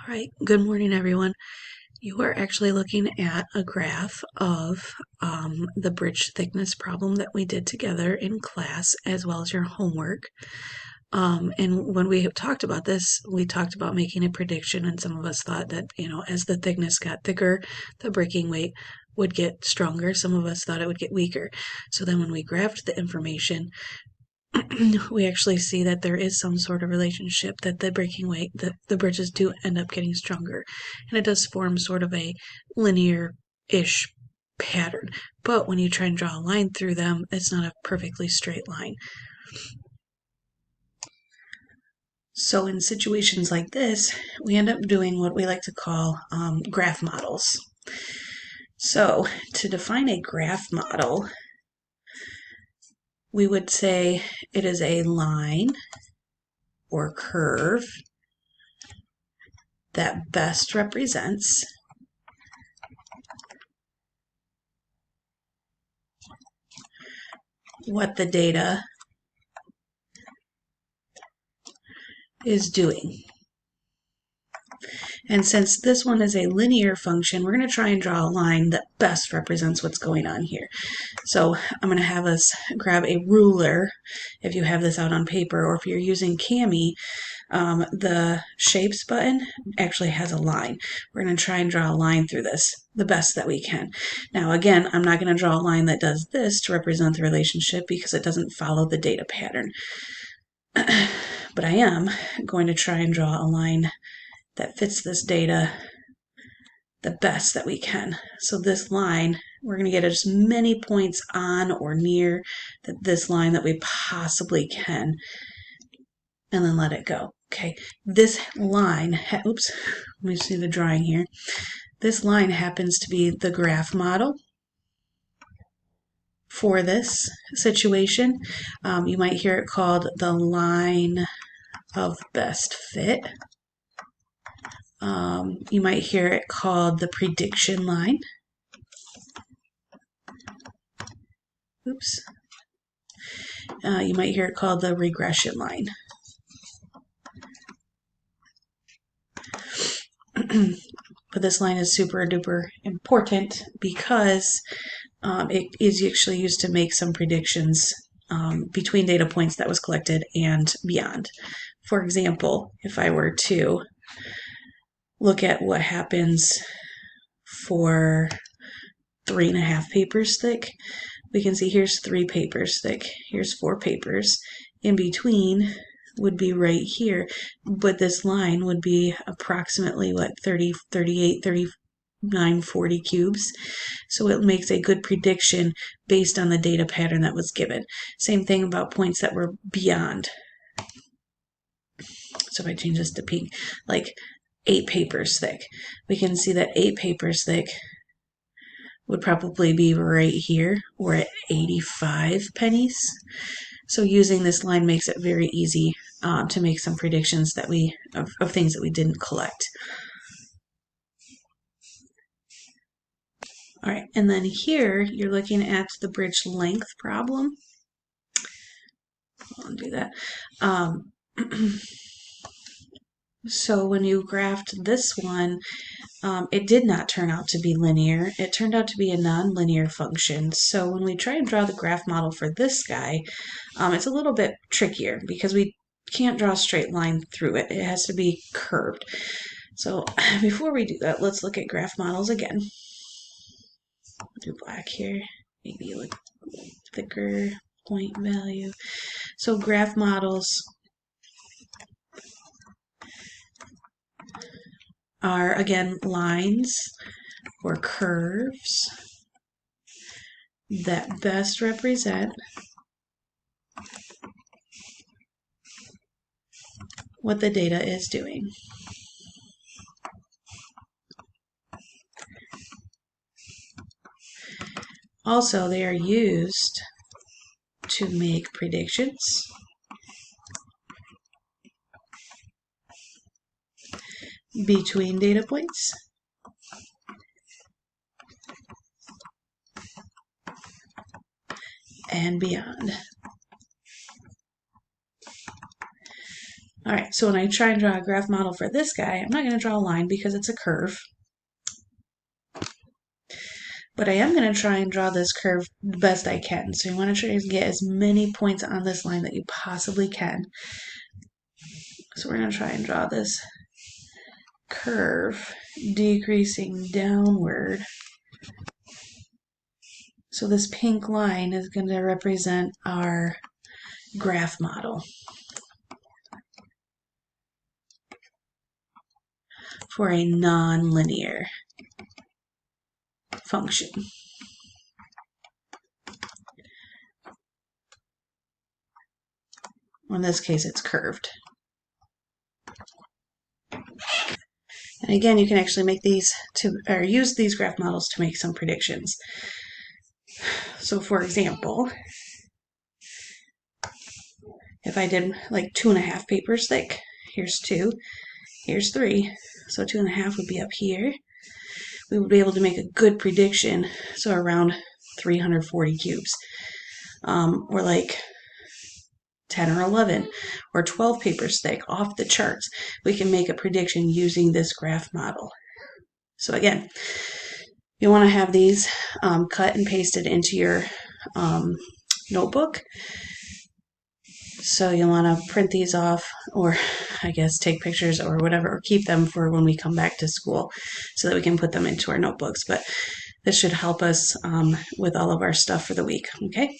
right, good morning, everyone. You are actually looking at a graph of the bridge thickness problem that we did together in class, as well as your homework. And when we talked about this, we talked about making a prediction, and some of us thought that, as the thickness got thicker, the breaking weight would get stronger. Some of us thought it would get weaker. So then when we graphed the information, we actually see that there is some sort of relationship, that the breaking weight, the bridges do end up getting stronger, and it does form sort of a linear-ish pattern. But when you try and draw a line through them, it's not a perfectly straight line. So in situations like this, we end up doing what we like to call graph models. So to define a graph model, we would say it is a line or curve that best represents what the data is doing. And since this one is a linear function, we're going to try and draw a line that best represents what's going on here. So I'm going to have us grab a ruler, if you have this out on paper, or if you're using Kami, the shapes button actually has a line. We're going to try and draw a line through this the best that we can. Now again, I'm not going to draw a line that does this to represent the relationship because it doesn't follow the data pattern. But I am going to try and draw a line that fits this data the best that we can. So this line, we're going to get as many points on or near this line that we possibly can, and then let it go. Okay, this line, oops, let me see the drawing here. This line happens to be the graph model for this situation. You might hear it called the line of best fit. You might hear it called the prediction line. Oops. You might hear it called the regression line. But this line is super duper important because it is actually used to make some predictions between data points that was collected and beyond. For example, if I were to look at what happens for 3.5 papers thick, we can see here's 3 papers thick, here's 4 papers. In between would be right here, but this line would be approximately 30, 38, 39, 40 cubes. So it makes a good prediction based on the data pattern that was given. Same thing about points that were beyond. So if I change this to pink, like 8 papers thick, we can see that 8 papers thick would probably be right here or at 85 pennies. So using this line makes it very easy to make some predictions that of things that we didn't collect. All right, and then here you're looking at the bridge length problem. I'll undo that. So when you graphed this one, it did not turn out to be linear. It turned out to be a nonlinear function. So when we try and draw the graph model for this guy, it's a little bit trickier because we can't draw a straight line through it. It has to be curved. So before we do that, let's look at graph models again. I'll do black here, maybe a little thicker point value. So graph models are, again, lines or curves that best represent what the data is doing. Also, they are used to make predictions between data points and beyond. All right, so when I try and draw a graph model for this guy, I'm not going to draw a line because it's a curve. But I am going to try and draw this curve the best I can. So you want to try to get as many points on this line that you possibly can. So we're going to try and draw this curve decreasing downward. So this pink line is going to represent our graph model for a nonlinear function. In this case, it's curved. And again, you can actually make these or use these graph models to make some predictions. So for example, if I did like 2.5 papers thick, here's 2, here's 3, so 2.5 would be up here. We would be able to make a good prediction, so around 340 cubes, or like 10 or 11 or 12 papers thick off the charts. We can make a prediction using this graph model. So again, you want to have these cut and pasted into your notebook. So you'll want to print these off, or I guess take pictures or whatever, or keep them for when we come back to school so that we can put them into our notebooks. But this should help us with all of our stuff for the week, okay?